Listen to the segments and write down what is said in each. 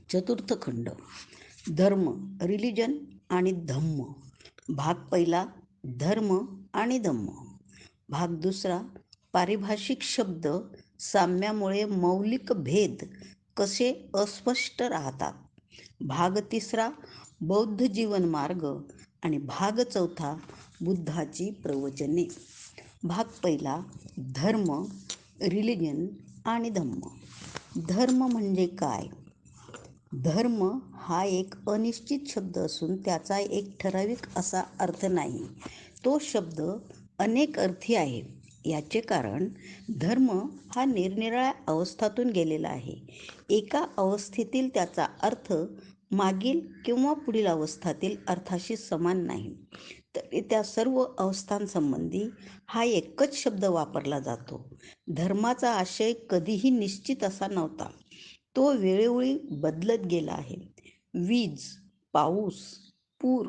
चतुर्थ खंड धर्म, रिलिजन आणि धम्म. भाग पहिला धर्म आणि धम्म. भाग दुसरा पारिभाषिक शब्द साम्यामुळे मौलिक भेद कसे अस्पष्ट राहतात. भाग तिसरा बौद्ध जीवन मार्ग आणि भाग चौथा बुद्धाची प्रवचने. भाग पहिला धर्म, रिलिजन आणि धम्म. धर्म म्हणजे काय? धर्म हा एक अनिश्चित शब्द असून त्याचा एक ठराविक असा अर्थ नाही. तो शब्द अनेक अर्थी आहे. याचे कारण धर्म हा निरनिराळ्या अवस्थातून गेलेला आहे. एका अवस्थेतील त्याचा अर्थ मागील किंवा पुढील अवस्थातील अर्थाशी समान नाही. तरी त्या सर्व अवस्थांसंबंधी हा एकच शब्द वापरला जातो. धर्माचा आशय कधीही निश्चित असा नव्हता. तो वेळोवेळी बदलत गेला आहे. वीज, पाऊस, पूर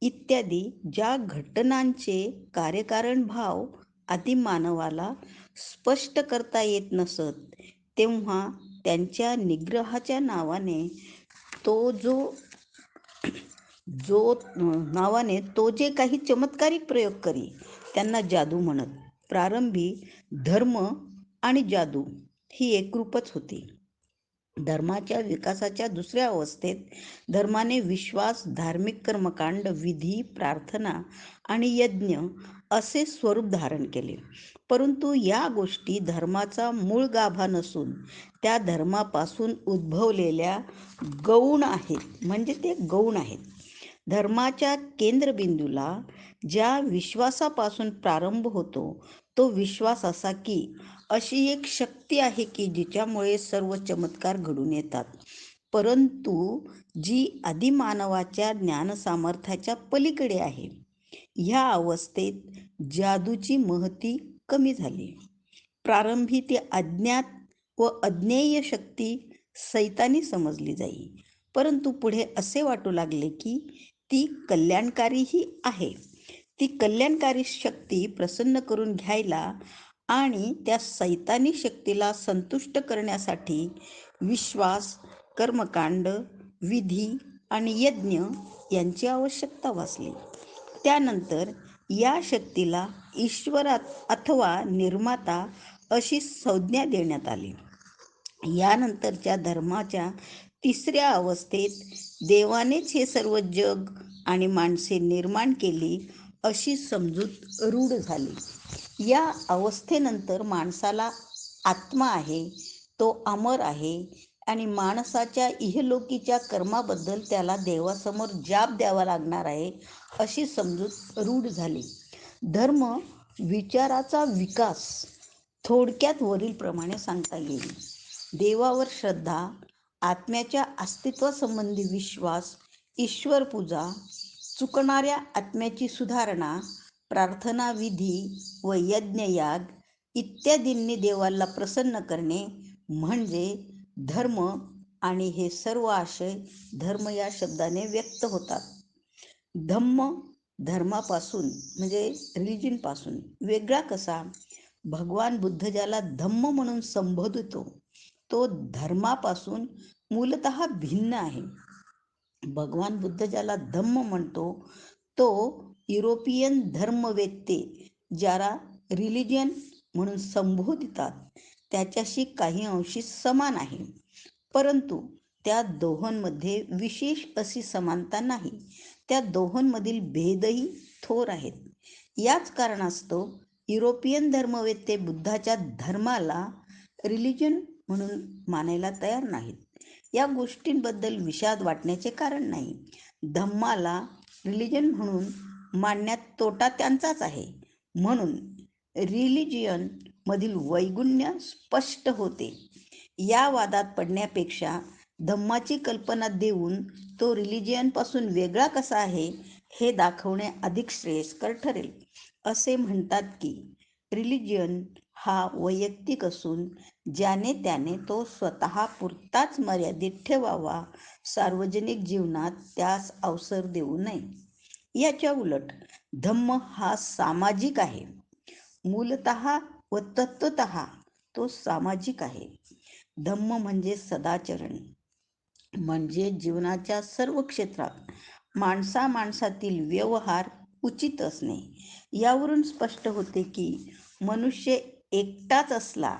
इत्यादी ज्या घटनांचे कार्यकारण भाव आधी मानवाला स्पष्ट करता येत नसत, तेव्हा त्यांच्या निग्रहाच्या नावाने तो जे काही चमत्कारिक प्रयोग करी त्यांना जादू म्हणत. प्रारंभी धर्म आणि जादू ही एकरूपच होती. धर्माच्या विकासाच्या दुसऱ्या अवस्थेत धर्माने विश्वास, धार्मिक कर्मकांड, विधी, प्रार्थना आणि यज्ञ असे स्वरूप धारण केले. परंतु या गोष्टी धर्माचा मूळ गाभा नसून त्या धर्मापासून उद्भवलेल्या गौण आहेत. म्हणजे ते गौण आहेत. धर्माच्या केंद्रबिंदूला ज्या विश्वासापासून प्रारंभ होतो तो विश्वास असा की अशी एक शक्ती आहे की जिच्यामुळे सर्व चमत्कार घडून येतात, परंतु जी आदिमानवाच्या ज्ञानसामर्थ्याच्या पलीकडे आहे. ह्या अवस्थेत जादूची महती कमी झाली. प्रारंभी ती अज्ञात व अज्ञेय शक्ती सैतानी समजली जाई, परंतु पुढे असे वाटू लागले की ती कल्याणकारीही आहे. ती कल्याणकारी शक्ती प्रसन्न करून घ्यायला आणि त्या सैतानी शक्तीला संतुष्ट करण्यासाठी विश्वास, कर्मकांड, विधी आणि यज्ञ यांची आवश्यकता भासली. त्यानंतर या शक्तीला ईश्वर अथवा निर्माता अशी संज्ञा देण्यात आली. यानंतरच्या धर्माच्या तिसऱ्या अवस्थेत देवानेच हे सर्व जग आणि माणसे निर्माण केली अशी समजूत रूढ झाली. या अवस्थेनंतर माणसाला आत्मा आहे, तो अमर आहे आणि माणसाच्या इहलोकीच्या कर्माबद्दल त्याला देवासमोर जाब द्यावा लागणार आहे अशी समजूत रूढ झाली. धर्म विचाराचा विकास थोडक्यात वरीलप्रमाणे सांगता येईल. देवावर श्रद्धा, आत्म्याच्या अस्तित्वासंबंधी विश्वास, ईश्वर पूजा, चुकणाऱ्या आत्म्याची सुधारणा, प्रार्थना, विधी व यज्ञयाग इत्यादींनी देवाला प्रसन्न करणे म्हणजे धर्म. आणि हे सर्व आशय धर्म या शब्दाने व्यक्त होतात. धम्म धर्मापासून म्हणजे रिलिजन पासून वेगळा कसा? भगवान बुद्ध ज्याला धम्म म्हणून संबोधतो तो धर्मापासून मूलतः भिन्न आहे. भगवान बुद्ध ज्याला धम्म म्हणतो तो युरोपियन धर्मवेत्ते ज्याला रिलिजन म्हणून संबोधितात त्याच्याशी काही अंशी समान आहे, परंतु त्या दोहोंमध्ये विशेष अशी समानता नाही. त्या दोहोंमधील भेदही थोर आहेत. याच कारणास्तव युरोपियन धर्मवेत्ते बुद्धाच्या धर्माला रिलिजन म्हणून मानायला तयार नाहीत. या गोष्टींबद्दल विषाद वाटण्याचे कारण नाही. धम्माला रिलिजन म्हणून मानण्यात तोटा त्यांचाच आहे. म्हणून रिलिजियन मधील वैगुण्य स्पष्ट होते. या वादात पडण्यापेक्षा धम्माची कल्पना देऊन तो रिलिजियन पासून वेगळा कसा आहे हे दाखवणे अधिक श्रेयस्कर ठरेल. असे म्हणतात की रिलिजियन हा वैयक्तिक असून ज्याने त्याने तो स्वतः पुरताच मर्यादित ठेवावा, सार्वजनिक जीवनात त्यास अवसर देऊ नये. याच्या उलट धम्म हा सामाजिक आहे. मूलतः व तत्वतः तो सामाजिक आहे. धम्म म्हणजे सदाचरण. म्हणजे जीवनाच्या सर्व क्षेत्रात माणसामाणसातील व्यवहार उचित असणे. यावरून स्पष्ट होते की मनुष्य एकटाच असला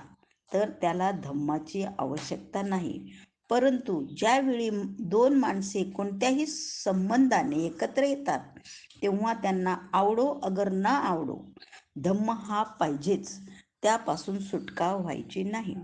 तर त्याला धम्माची आवश्यकता नाही. परंतु ज्यावेळी दोन माणसे कोणत्याही संबंधाने एकत्र येतात तेव्हा त्यांना आवडो अगर ना आवडो धम्म हा पाहिजेच, त्यापासून सुटका व्हायची नाही.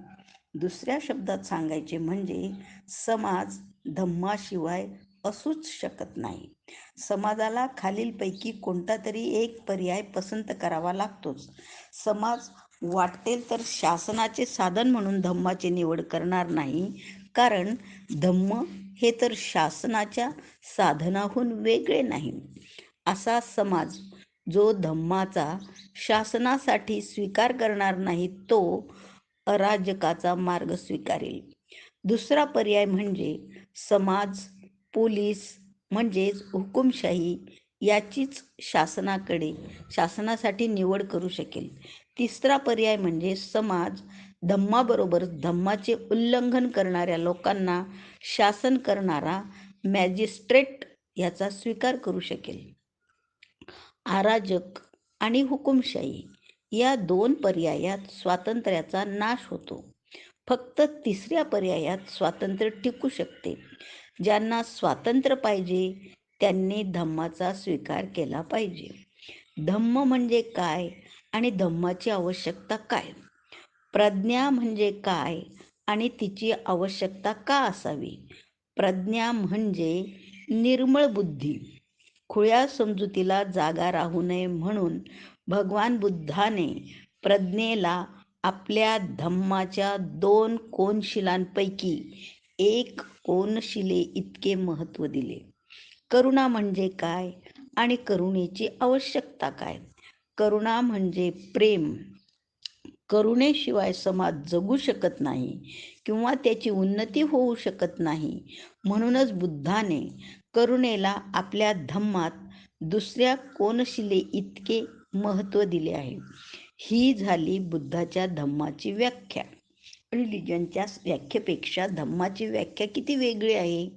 दुसऱ्या शब्दात सांगायचे म्हणजे समाज धम्माशिवाय असूच शकत नाही. समाजाला खालीलपैकी कोणता तरी एक पर्याय पसंत करावा लागतोच. समाज वाटेल तर शासनाचे साधन म्हणून धम्माची निवड करणार नाही, कारण धम्म हे तर शासनाच्या साधनाहून वेगळे नाही. असा समाज जो धम्माचा शासनासाठी स्वीकार करणार नाही तो अराजकाचा मार्ग स्वीकारेल. दुसरा पर्याय म्हणजे समाज पोलीस म्हणजेच हुकुमशाही याचीच शासनासाठी निवड करू शकेल. तिसरा पर्याय म्हणजे समाज धम्माबरोबर धम्माचे उल्लंघन करणाऱ्या लोकांना शासन करणारा मॅजिस्ट्रेट याचा स्वीकार करू शकेल. अराजक आणि हुकुमशाही या दोन पर्यायात स्वातंत्र्याचा नाश होतो. फक्त तिसऱ्या पर्यायात स्वातंत्र्य टिकू शकते. ज्यांना स्वातंत्र्य पाहिजे त्यांनी धम्माचा स्वीकार केला पाहिजे. धम्म म्हणजे काय आणि धम्माची आवश्यकता काय? प्रज्ञा म्हणजे काय आणि तिची आवश्यकता का असावी? प्रज्ञा म्हणजे निर्मळ बुद्धी. खुळ्या समजुतीला जागा राहू नये म्हणून भगवान बुद्धाने प्रज्ञेला आपल्या धम्माच्या 2 कोनशिलांपैकी एक कोनशिले इतके महत्त्व दिले. करुणा म्हणजे काय आणि करुणेची आवश्यकता काय? करुणा म्हणजे प्रेम. करुणेशिवाय समाज जगू शकत नाही किंवा त्याची उन्नती होऊ शकत नाही. म्हणूनच बुद्धाने करुणेला आपल्या धम्मात दुसऱ्या कोनशिले इतके महत्त्व दिले आहे. ही झाली बुद्धाच्या धम्माची व्याख्या. रिलिजनच्या व्याख्येपेक्षा धम्माची व्याख्या किती वेगळी आहे.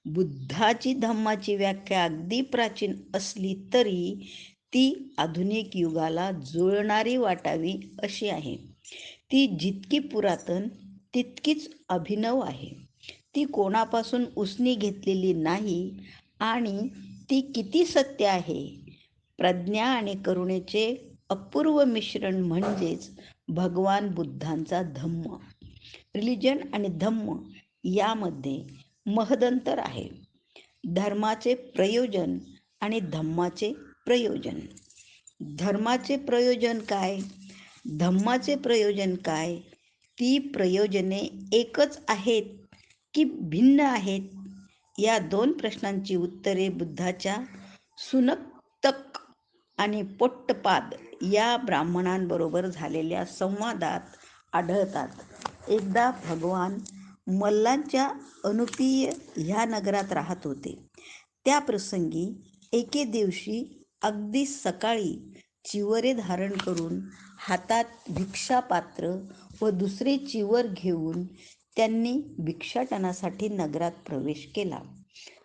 बुद्धाची धम्माची व्याख्या अगदी प्राचीन असली तरी ती आधुनिक युगाला जुळणारी वाटावी अशी आहे. ती जितकी पुरातन तितकीच अभिनव आहे. ती कोणापासून उसनी घेतलेली नाही आणि ती किती सत्य आहे. प्रज्ञा आणि करुणेचे अपूर्व मिश्रण म्हणजेच भगवान बुद्धांचा धम्म. रिलिजन आणि धम्म यामध्ये महदंतर आहे. धर्माचे प्रयोजन आणि धम्माचे प्रयोजन. धर्माचे प्रयोजन काय? धम्माचे प्रयोजन काय? ती प्रयोजने एकच आहेत की भिन्न आहेत? या 2 प्रश्नांची उत्तरे बुद्धाच्या सुनक्तक आणि पोट्टपाद या ब्राह्मणांबरोबर झालेल्या संवादात आढळतात. एकदा भगवान मल्लांच्या अनुपीय ह्या नगरात राहत होते. त्या प्रसंगी एके दिवशी अगदी सकाळी चिवरे धारण करून हातात भिक्षापात्र व दुसरे चिवर घेऊन त्यांनी भिक्षाटनासाठी नगरात प्रवेश केला.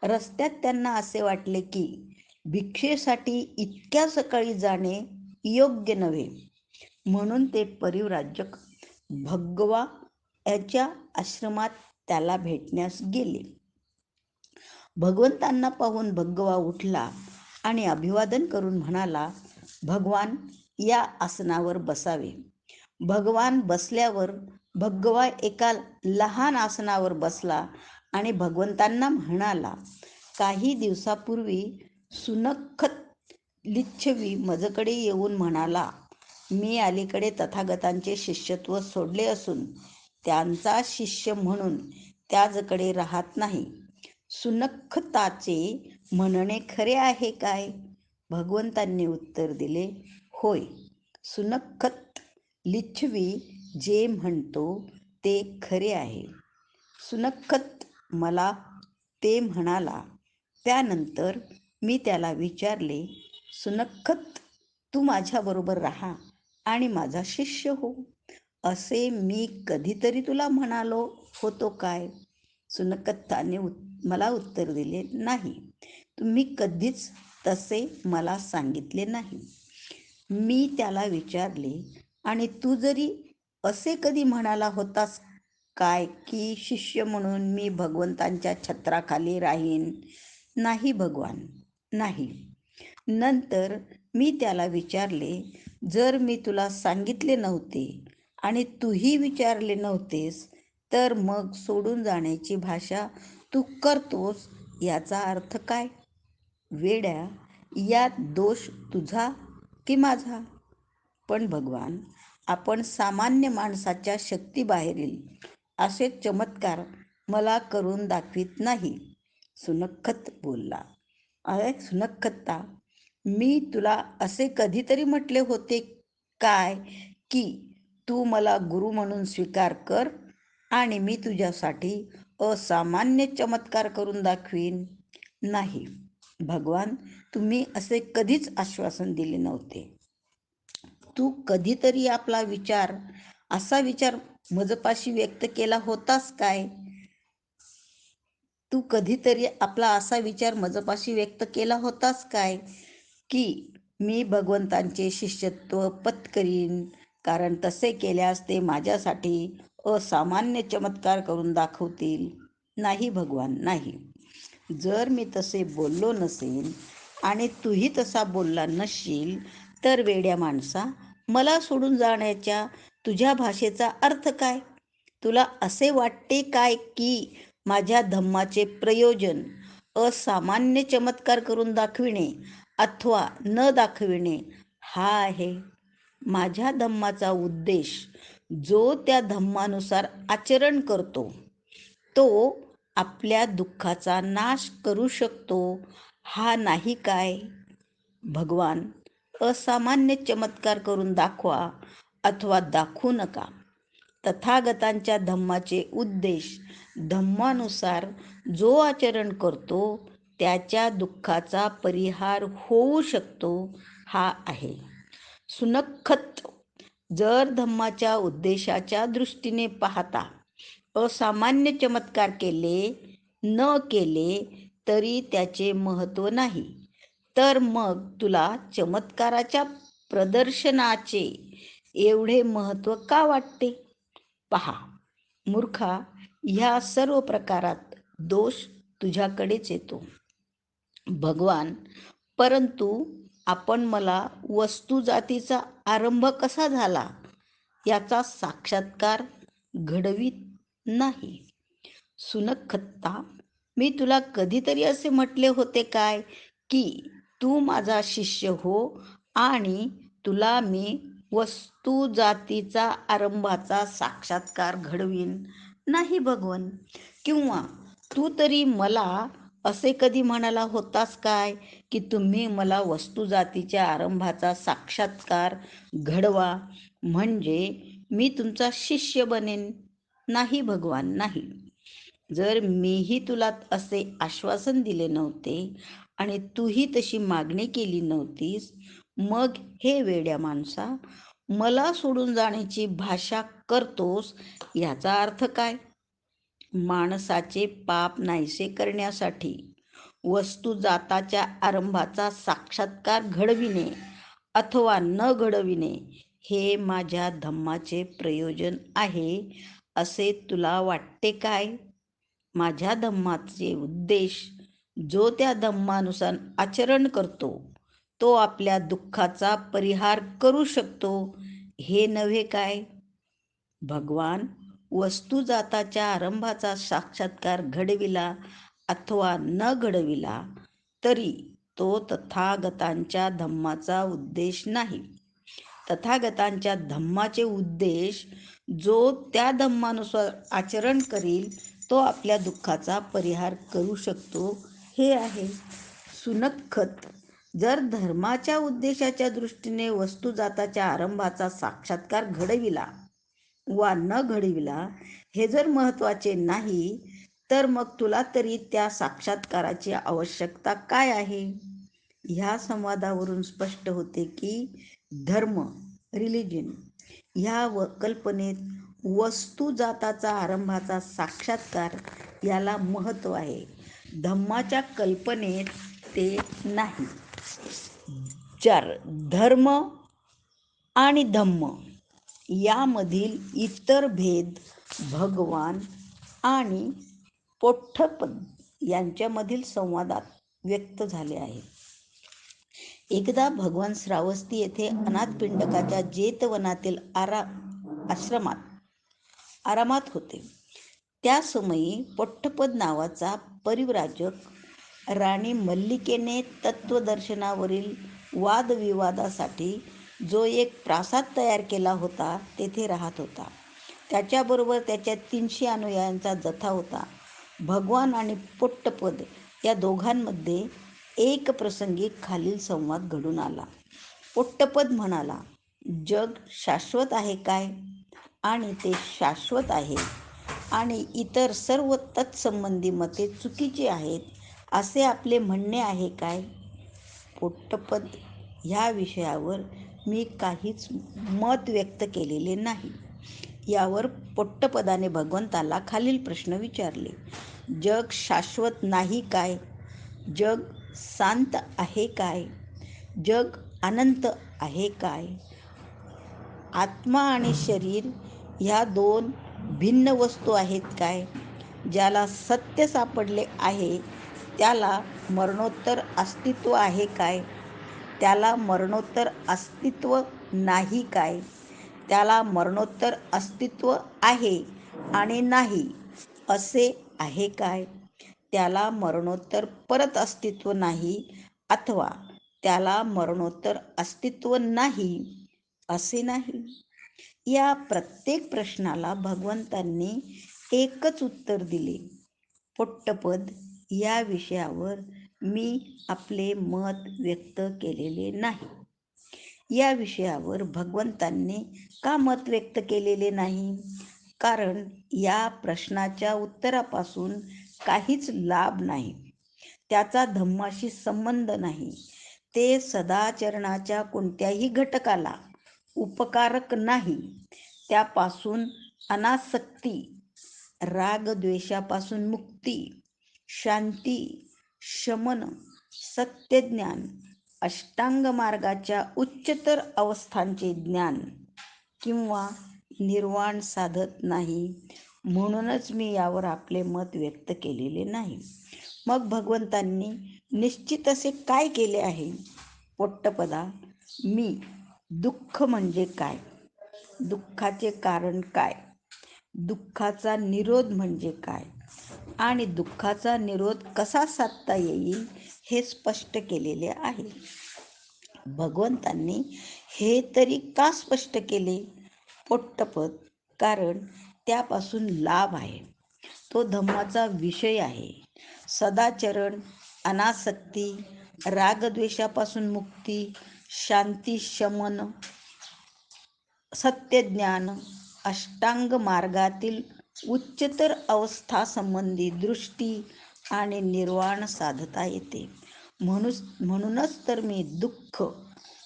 रस्त्यात त्यांना असे वाटले की भिक्षेसाठी इतक्या सकाळी जाणे योग्य नव्हे. म्हणून ते परिव्राजक भगवा याच्या आश्रमात त्याला भेटण्यास गेले. भगवंतांना पाहून भगवा उठला आणि अभिवादन करून म्हणाला, भगवान या आसनावर बसावे. भगवान बसल्यावर भगवा एका लहान आसनावर बसला आणि भगवंतांना म्हणाला, काही दिवसापूर्वी सुनखत लिच्छवी माझ्याकडे येऊन म्हणाला, मी अलीकडे तथागतांचे शिष्यत्व सोडले असून त्यांचा शिष्य म्हणून त्याजकडे राहत नाही. सुनखताचे म्हणणे खरे आहे काय? भगवंतांनी उत्तर दिले, होय. सुनखत लिच्छवी जे म्हणतो ते खरे आहे. सुनखत मला ते म्हणाला. त्यानंतर मी त्याला विचारले, सुनखत तू माझ्याबरोबर राहा आणि माझा शिष्य हो, असे मी कधीतरी तुला म्हणालो होतो काय? सुनकत्ताने मला उत्तर दिले, नाही, तुम्ही कधीच तसे मला सांगितले नाही. मी त्याला विचारले, आणि तू जरी असे कधी म्हणाला होतास काय की शिष्य म्हणून मी भगवंतांच्या छत्राखाली राहीन? नाही भगवान, नाही. नंतर मी त्याला विचारले, जर मी तुला सांगितले नव्हते आणि तूही विचारले नव्हतेस, तर मग सोडून जाण्याची भाषा तू करतोस याचा अर्थ काय? वेड्या, यात दोष तुझा की माझा? पण भगवान, आपण सामान्य माणसाच्या शक्तीबाहेरील असे चमत्कार मला करून दाखवित नाही. सुनखत बोलला, अरे सुनखत्ता, मी तुला असे कधीतरी म्हटले होते काय की तू मला गुरु म्हणून स्वीकार कर आणि मी तुझ्यासाठी असामान्य चमत्कार करून दाखवीन? नाही भगवान, तुम्ही असे कधीच आश्वासन दिले नव्हते. तू कधीतरी असा विचार मजपाशी व्यक्त केला होतास काय? तू कधीतरी आपला असा विचार मजपाशी व्यक्त केला होतास काय की मी भगवंतांचे शिष्यत्व पत्करीन, कारण तसे केल्यास ते माझ्यासाठी असामान्य चमत्कार करून दाखवतील? नाही भगवान, नाही. जर मी तसे बोललो नसेन आणि तूही तसा बोलला नसशील, तर वेड्या माणसा, मला सोडून जाण्याच्या तुझ्या भाषेचा अर्थ काय? तुला असे वाटते काय की माझ्या धम्माचे प्रयोजन असामान्य चमत्कार करून दाखविणे अथवा न दाखविणे हा आहे? माझ्या धम्माचा उद्देश जो त्या धम्मानुसार आचरण करतो तो आपल्या दुःखाचा नाश करू शकतो, हा नाही काय? भगवान, असामान्य चमत्कार करून दाखवा अथवा दाखवू नका. तथागतांच्या धम्माचे उद्देश धम्मानुसार जो आचरण करतो त्याच्या दुःखाचा परिहार होऊ शकतो, हा आहे. सुनखत, जर धम्माच्या उद्देशाच्या दृष्टीने पाहता असामान्य चमत्कार केले न केले तरी त्याचे महत्त्व नाही, तर मग तुला चमत्काराच्या प्रदर्शनाचे एवढे महत्त्व का वाटते? पहा मूर्खा, ह्या सर्व प्रकारात दोष तुझ्याकडेच येतो. भगवान, परंतु आपण मला वस्तू जातीचा आरंभ कसा झाला याचा साक्षात्कार घडवीत नाही. सुनखत्ता, मी तुला कधीतरी असे म्हटले होते काय की तू माझा शिष्य हो आणि तुला मी वस्तू जातीचा आरंभाचा साक्षात्कार घडवीन? नाही भगवान. किंवा तू तरी मला असे कधी म्हणाला होतास काय की तुम्ही मला वस्तू जातीच्या आरंभाचा साक्षात्कार घडवा म्हणजे मी तुमचा शिष्य बनेन? नाही भगवान, नाही. जर मीही तुला असे आश्वासन दिले नव्हते आणि तूही तशी मागणी केली नव्हतीस, मग हे वेड्या माणसा, मला सोडून जाण्याची भाषा करतोस याचा अर्थ काय? माणसाचे पाप नाहीसे करण्यासाठी वस्तू जाताच्या आरंभाचा साक्षात्कार घडविणे अथवा न घडविणे हे माझ्या धम्माचे प्रयोजन आहे असे तुला वाटते काय? माझ्या धम्माचे उद्देश जो त्या धम्मानुसार आचरण करतो तो आपल्या दुःखाचा परिहार करू शकतो, हे नव्हे काय? भगवान, वस्तू जाताच्या आरंभाचा साक्षात्कार घडविला अथवा न घडविला तरी तो तथागतांच्या धम्माचा उद्देश नाही. तथागतांच्या धम्माचे उद्देश जो त्या धम्मानुसार आचरण करील तो आपल्या दुःखाचा परिहार करू शकतो, हे आहे. सुनखत, जर धर्माच्या उद्देशाच्या दृष्टीने वस्तू जाताच्या आरंभाचा साक्षात्कार घडविला वा न घडविला हे जर महत्त्वाचे नाही, तर मग तुला तरी त्या साक्षात्काराची आवश्यकता काय आहे? ह्या संवादावरून स्पष्ट होते की धर्म, रिलिजन ह्या कल्पनेत वस्तू जाताचा आरंभाचा साक्षात्कार याला महत्त्व आहे. धम्माच्या कल्पनेत ते नाही. 4. धर्म आणि धम्म यामधील इतर भेद भगवान आणि पोट्टपद यांच्यामधील संवादात व्यक्त झाले आहे. एकदा भगवान श्रावस्ती येथे अनाथपिंडकाच्या जेतवनातील आरामात होते. त्या समयी पोट्टपद नावाचा परिव्राजक राणी मल्लिकेने तत्वदर्शनावरील वादविवादासाठी जो एक प्रासाद तयार केला होता तेथे राहत होता. त्याच्याबरोबर त्याच्या 300 अनुयायांचा जथा होता. भगवान आणि पोट्टपद या दोघांमध्ये एक प्रसंगी खालील संवाद घडून आला. पोट्टपद म्हणाला, जग शाश्वत आहे काय? आणि ते शाश्वत आहे आणि इतर सर्व तत्संबंधी मते चुकीची आहेत असे आपले म्हणणे आहे काय? पोट्टपद, ह्या विषयावर मी काहीच मत व्यक्त केलेले नाही. यावर पोट्टपदाने भगवंताला खालील प्रश्न विचारले. जग शाश्वत नाही काय? जग शांत आहे काय? जग अनंत आहे काय? आत्मा आणि शरीर ह्या 2 भिन्न वस्तू आहेत काय? ज्याला सत्य सापडले आहे त्याला मरणोत्तर अस्तित्व आहे काय? त्याला मरणोत्तर अस्तित्व नाही काय? त्याला मरणोत्तर अस्तित्व आहे आणि नाही असे आहे काय? त्याला मरणोत्तर परत अस्तित्व नाही अथवा त्याला मरणोत्तर अस्तित्व नाही असे नाही. या प्रत्येक प्रश्नाला भगवंतांनी एकच उत्तर दिले. पोट्टपद, या विषयावर मी आपले मत व्यक्त केलेले नाही. या विषयावर भगवंतांनी का मत व्यक्त केलेले नाही? कारण या प्रश्नाच्या उत्तरापासून काहीच लाभ नाही. त्याचा धम्माशी संबंध नाही. ते सदाचरणाच्या कोणत्याही घटकाला उपकारक नाही. त्यापासून अनासक्ती, रागद्वेषापासून मुक्ती, शांती, शमन, सत्यज्ञान, अष्टांग मार्गाच्या उच्चतर अवस्थांचे ज्ञान किंवा निर्वाण साधत नाही. म्हणूनच मी यावर आपले मत व्यक्त केलेले नाही. मग भगवंतांनी निश्चित असे काय केले आहे? पोट्टपदा, मी दुःख म्हणजे काय? दुःखाचे कारण काय? दुःखाचा निरोध म्हणजे काय? आणि दुःखाचा निरोध कसा साधता येईल हे स्पष्ट केलेले आहे. भगवंतांनी हे तरी का स्पष्ट केले? पोट्टपद, कारण त्यापासून लाभ आहे. तो धम्माचा विषय आहे. सदाचरण, अनासक्ती, रागद्वेषापासून मुक्ती, शांती, शमन, सत्यज्ञान, अष्टांग मार्गातील उच्चतर अवस्थासंबंधी दृष्टी आणि निर्वाण साधता येते. म्हणूनच तर मी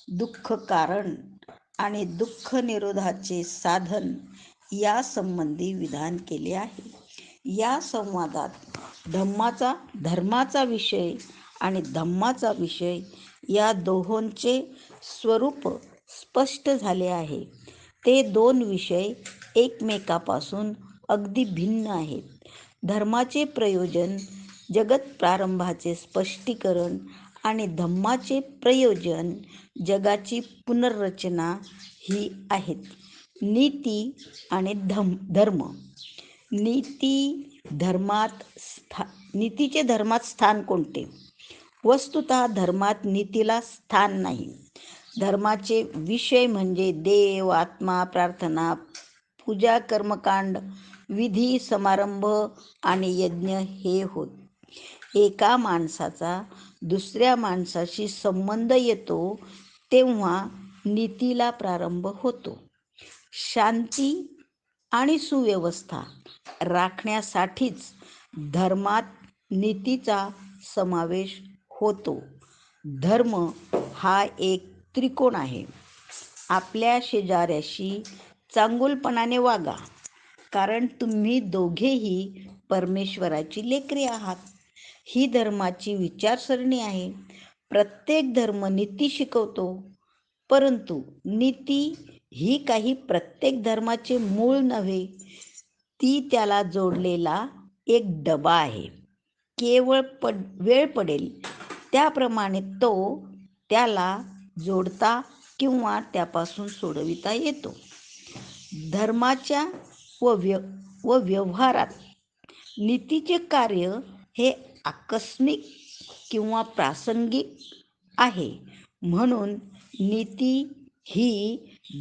दुःख कारण आणि दुःख निरोधाचे साधन या संबंधी विधान केले आहे. या संवादात धर्माचा विषय आणि धम्माचा विषय या दोहोंचे स्वरूप स्पष्ट झाले आहे. ते 2 विषय एकमेकापासून अगदी भिन्न आहेत. धर्माचे प्रयोजन जगत प्रारंभाचे स्पष्टीकरण आणि धम्माचे प्रयोजन जगाची पुनर्रचना ही आहेत. नीती आणि धर्म. नीतीचे धर्मात स्थान कोणते? वस्तुतः धर्मात नीतीला स्थान नाही. धर्माचे विषय म्हणजे देव, आत्मा, प्रार्थना, पूजा, कर्मकांड, विधी, समारंभ आणि यज्ञ हे होत. एका माणसाचा दुसऱ्या माणसाशी संबंध येतो तेव्हा नीतीला प्रारंभ होतो. शांती आणि सुव्यवस्था राखण्यासाठीच धर्मात नीतीचा समावेश होतो. धर्म हा एक त्रिकोण आहे. आपल्या शेजाऱ्याशी चांगुलपणाने वागा, कारण तुम्ही दोघेही परमेश्वराची लेकरे आहात. ही धर्माची विचारसरणी आहे. प्रत्येक धर्म नीती शिकवतो, परंतु नीती ही काही प्रत्येक धर्माचे मूळ नव्हे, ती त्याला जोडलेला एक डबा आहे. केवळ वेळ पडेल त्याप्रमाणे तो त्याला जोडता किंवा त्यापासून सोडविता येतो. धर्माच्या व व्यवहारात नीतीचे कार्य हे आकस्मिक किंवा प्रासंगिक आहे. म्हणून नीती ही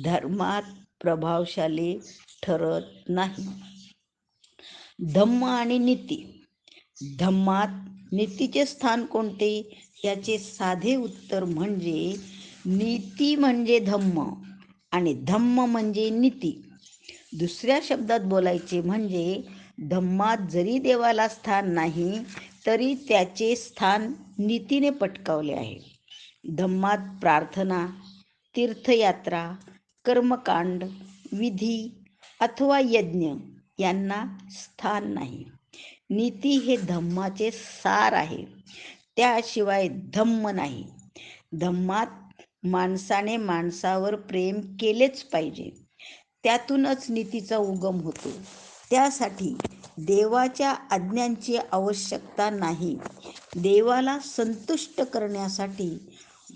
धर्मात प्रभावशाली ठरत नाही. धम्म आणि नीती. धम्मात नीतीचे स्थान कोणते? याचे साधे उत्तर म्हणजे नीती म्हणजे धम्म आणि धम्म म्हणजे नीती. दुसऱ्या शब्दात बोलायचे म्हणजे धम्मात जरी देवाला स्थान नाही तरी त्याचे स्थान नीतीने पटकावले आहे. धम्मात प्रार्थना, तीर्थयात्रा, कर्मकांड, विधी अथवा यज्ञ यांना स्थान नाही. नीती हे धम्माचे सार आहे, त्याशिवाय धम्म नाही. धम्मात माणसाने माणसावर प्रेम केलेच पाहिजे, त्यातूनच नीतीचा उगम होतो. त्यासाठी देवाच्या आज्ञांची आवश्यकता नाही. देवाला संतुष्ट करण्यासाठी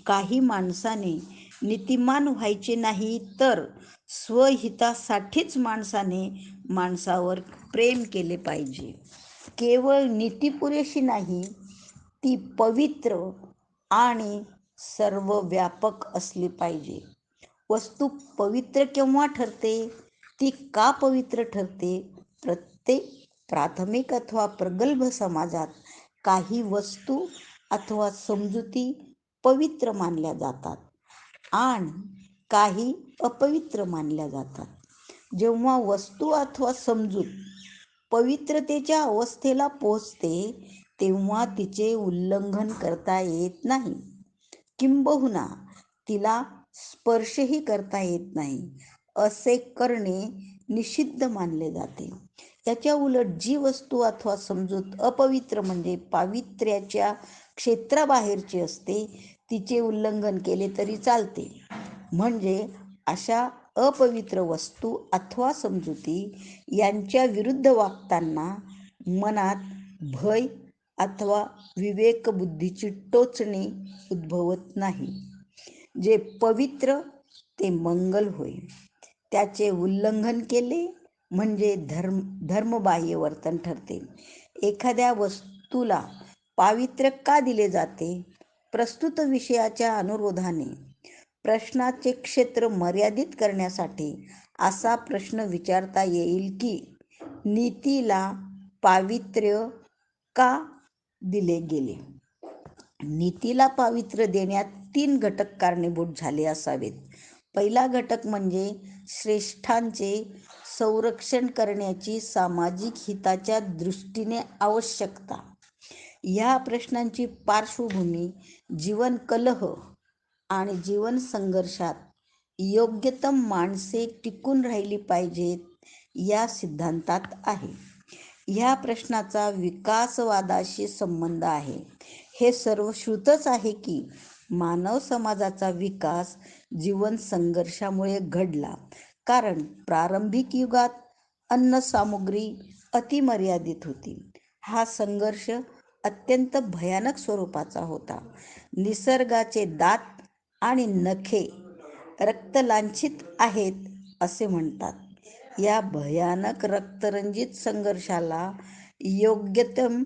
काही माणसाने नीतिमान व्हायचे नाही, तर स्वहितासाठीच माणसाने माणसावर प्रेम केले पाहिजे. केवळ नीती पुरेशी नाही, ती पवित्र आणि सर्वव्यापक असली पाहिजे. वस्तू पवित्र केव्हा ठरते? ती का पवित्र ठरते? प्रत्येक प्राथमिक अथवा प्रगल्भ समाजात काही वस्तू अथवा समजुती पवित्र मानल्या जातात आणि काही अपवित्र मानल्या जातात. जेव्हा वस्तू अथवा समजूत पवित्रतेच्या अवस्थेला पोहोचते तेव्हा तिचे उल्लंघन करता येत नाही, किंबहुना तिला स्पर्शही करता येत नाही. असे करणे निषिद्ध मानले जाते. याच्या उलट जी वस्तू अथवा समजूत अपवित्र म्हणजे पावित्र्याच्या क्षेत्राबाहेरची असते, तिचे उल्लंघन केले तरी चालते. म्हणजे अशा अपवित्र वस्तू अथवा समजुती यांच्या विरुद्ध वागताना मनात भय अथवा विवेकबुद्धीची टोचणे उद्भवत नाही. जे पवित्र ते मंगल होय. त्याचे उल्लंघन केले म्हणजे धर्मबाह्य वर्तन ठरते. एखाद्या वस्तूला पावित्र्य का दिले जाते? प्रस्तुत विषयाच्या अनुरोधाने प्रश्नाचे क्षेत्र मर्यादित करण्यासाठी असा प्रश्न विचारता येईल की नीतीला पावित्र्य का दिले गेले? नीतीला पावित्र्य देण्यात 3 घटक कारणीभूत झाले असावेत. पहिला घटक म्हणजे श्रेष्ठांचे संरक्षण करण्याची सामाजिक हिताच्या दृष्टीने आवश्यकता. ह्या प्रश्नांची पार्श्वभूमी जीवन कलह आणि जीवन संघर्षात योग्यतम माणसे टिकून राहिली पाहिजेत या सिद्धांतात आहे. ह्या प्रश्नाचा विकासवादाशी संबंध आहे. हे सर्वश्रुतच आहे की मानव समाजाचा विकास जीवन संघर्षामुळे घडला, कारण प्रारंभिक युगात अन्नसामुग्री अतिमर्यादित होती. हा संघर्ष अत्यंत भयानक स्वरूपाचा होता. निसर्गाचे दात आणि नखे रक्तलांछित आहेत असे म्हणतात. या भयानक रक्तरंजित संघर्षाला योग्यतम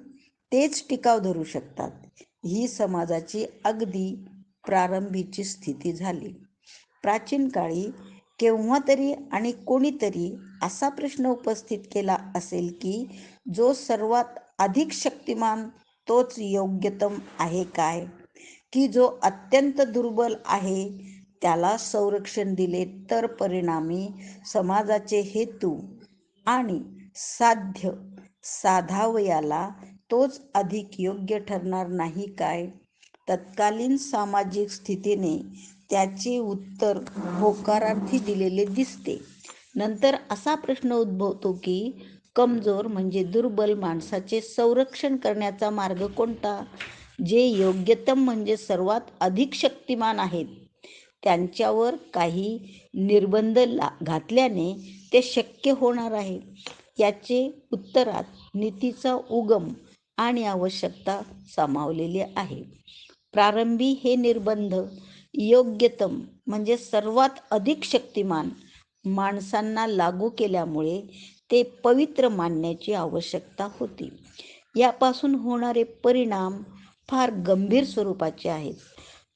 तेच टिकाव धरू शकतात. ही समाजाची अगदी प्रारंभीची स्थिती झाली. प्राचीन काळी केव्हा तरी आणि कोणीतरी असा प्रश्न उपस्थित केला असेल की जो सर्वात अधिक शक्तिमान तोच योग्यतम आहे काय? की जो अत्यंत दुर्बल आहे त्याला संरक्षण दिले तर परिणामी समाजाचे हेतू आणि साध्य साधावयाला तोच अधिक योग्य ठरणार नाही काय? तत्कालीन सामाजिक स्थितीने त्याचे उत्तर होकारार्थी दिलेले दिसते. नंतर असा प्रश्न उद्भवतो की कमजोर म्हणजे दुर्बल माणसाचे संरक्षण करण्याचा मार्ग कोणता? जे योग्यतम म्हणजे सर्वात अधिक शक्तिमान आहेत त्यांच्यावर काही निर्बंध घातल्याने ते शक्य होणार आहे. याचे उत्तरात नीतीचा उगम आणि आवश्यकता सामावलेली आहे. प्रारंभी हे निर्बंध योग्यतम म्हणजे सर्वात अधिक शक्तिमान माणसांना लागू केल्यामुळे ते पवित्र मानण्याची आवश्यकता होती. यापासून होणारे परिणाम फार गंभीर स्वरूपाचे आहेत.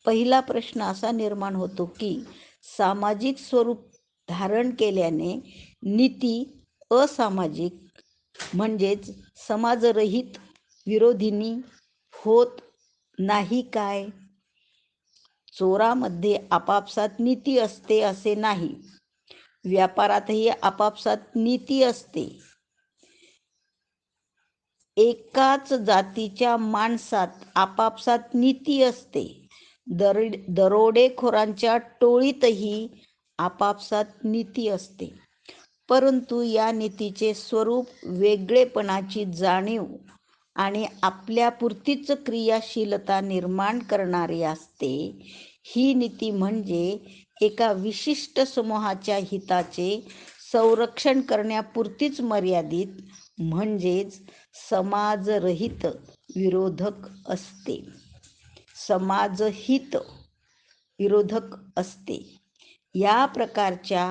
पहिला प्रश्न असा निर्माण होतो की सामाजिक स्वरूप धारण केल्याने नीती असामाजिक म्हणजेच समाजरहित विरोधिनी होत नाही काय? चोरामध्ये आपापसात नीती असते असे नाही. व्यापारातही आपापसात नीती असते. एकाच जातीच्या माणसात आपापसात नीती असते. दरोडेखोरांच्या टोळीतही आपापसात नीती असते. परंतु या नीतीचे स्वरूप वेगळेपणाची जाणीव आणि आपल्यापुरतीच क्रियाशीलता निर्माण करणारी असते. ही नीती म्हणजे एका विशिष्ट समूहाच्या हिताचे संरक्षण करण्यापुरतीच मर्यादित म्हणजेच समाजरहित विरोधक असते. समाजहित विरोधक असते. या प्रकारच्या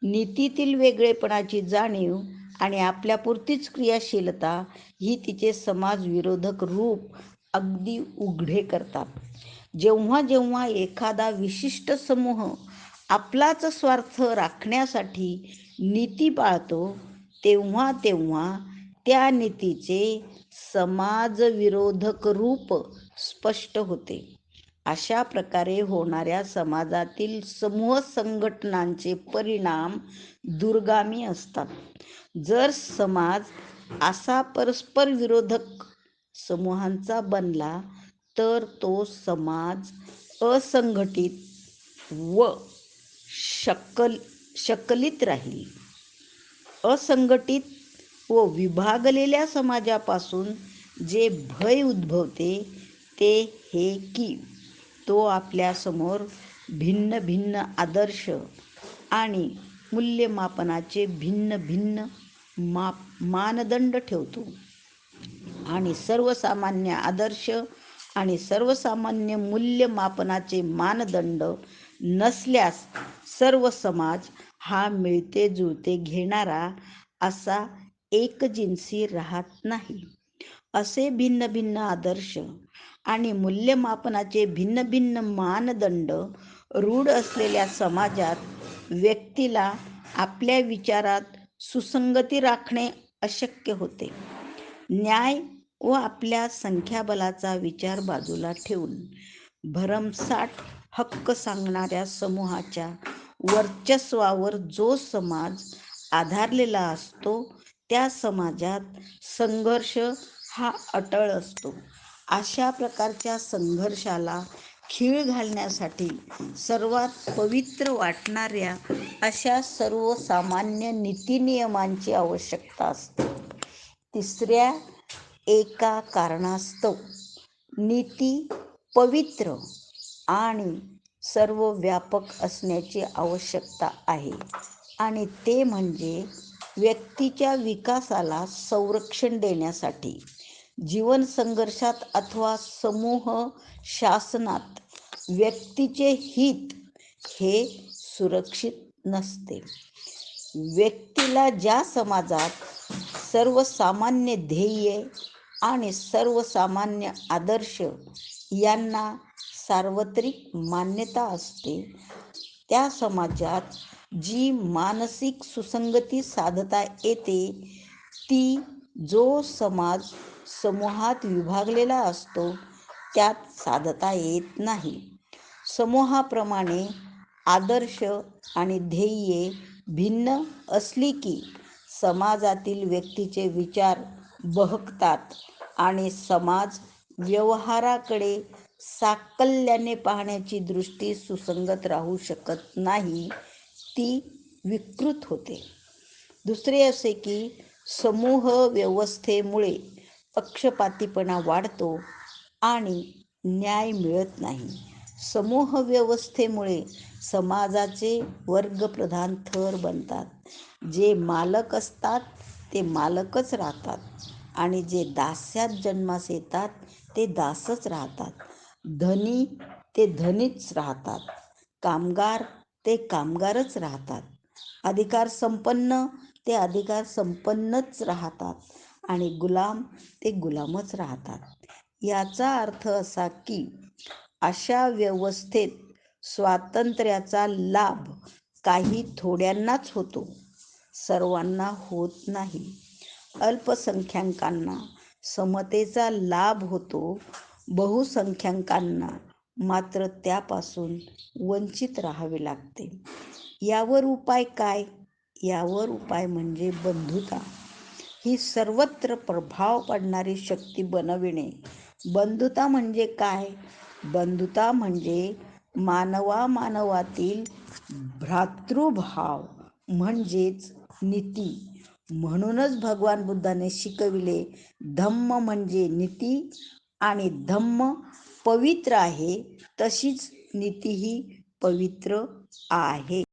नीतीतील वेगळेपणाची जाणीव आणि आपल्यापुरतीच क्रियाशीलता ही तिचे समाजविरोधक रूप अगदी उघडे करतात. जेव्हा जेव्हा एखादा विशिष्ट समूह आपलाच स्वार्थ राखण्यासाठी नीती पाळतो तेव्हा तेव्हा त्या नीतीचे समाजविरोधक रूप स्पष्ट होते. अशा प्रकारे होणाऱ्या समाजातील समूह संघटनांचे परिणाम दूरगामी असतात. जर समाज असा परस्पर विरोधक समूहांचा बनला तर तो समाज असंघटित व शकलित राहील. असंघटित व विभागलेल्या समाजापासून जे भय उद्भवते ते हे की तो आपल्यासमोर भिन्न भिन्न आदर्श आणि मूल्यमापनाचे भिन्न भिन्न मानदंड ठेवतो आणि सर्वसामान्य आदर्श आणि सर्वसामान्य मूल्यमापनाचे मानदंड नसल्यास सर्व समाज हा मिळते जुळते घेणारा असा एकजिन्सी राहत नाही. असे भिन्न भिन्न आदर्श आणि मूल्यमापनाचे भिन्न भिन्न मानदंड रूढ असलेल्या समाजात व्यक्तीला आपल्या विचारात सुसंगती राखणे अशक्य होते. न्याय व आपल्या संख्याबलाचा विचार बाजूला ठेवून भरमसाठ हक्क सांगणाऱ्या समूहाच्या वर्चस्वावर जो समाज आधारलेला असतो त्या समाजात संघर्ष हा अटळ असतो. अशा प्रकारच्या संघर्षाला खीळ घालण्यासाठी सर्वात पवित्र वाटणाऱ्या अशा सर्वसामान्य नीतिनियमांची आवश्यकता असते. तिसऱ्या एका कारणास्तव नीती पवित्र आणि सर्वव्यापक असण्याची आवश्यकता आहे आणि ते म्हणजे व्यक्तीच्या विकासाला संरक्षण देण्यासाठी. जीवन संघर्षात अथवा समूह शासनात व्यक्तीचे हित हे सुरक्षित नसते. व्यक्तीला ज्या समाजात सर्वसामान्य ध्येय आणि सर्वसामान्य आदर्श यांना सार्वत्रिक मान्यता असते त्या समाजात जी मानसिक सुसंगती साधता येते ती जो समाज समूहात विभागलेला असतो त्यात साधता येत नाही. समूहाप्रमाणे आदर्श आणि ध्येये भिन्न असली की समाजातील व्यक्तीचे विचार बहकतात आणि समाज व्यवहाराकडे साकल्याने पाहण्याची दृष्टी सुसंगत राहू शकत नाही. ती विकृत होते. दुसरे असे की समूह व्यवस्थेमुळे पक्षपातीपणा वाढतो आणि न्याय मिळत नाही. समूह व्यवस्थेमुळे समाजाचे वर्गप्रधान थर बनतात. जे मालक असतात ते मालकच राहतात आणि जे दास्यात जन्मास येतात ते दासच राहतात. धनी ते धनीच राहतात. कामगार ते कामगारच राहतात. अधिकार संपन्न ते अधिकार संपन्नच राहतात आणि गुलाम ते गुलामच राहतात. याचा अर्थ असा की अशा व्यवस्थेत स्वातंत्र्याचा लाभ काही थोड्यांनाच होतो, सर्वांना होत नाही. अल्पसंख्याकांना समतेचा लाभ होतो, बहुसंख्याकांना मात्र त्यापासून वंचित राहावे लागते. यावर उपाय काय? यावर उपाय म्हणजे बंधुता ही सर्वत्र प्रभाव पडणारी शक्ती बनविणे. बंधुता म्हणजे काय? बंधुता म्हणजे मानवातील भ्रातृभाव म्हणजेच नीती. म्हणूनच भगवान बुद्धाने शिकविले, धम्म म्हणजे नीती आणि धम्म पवित्र आहे तशीच नीतीही पवित्र आहे.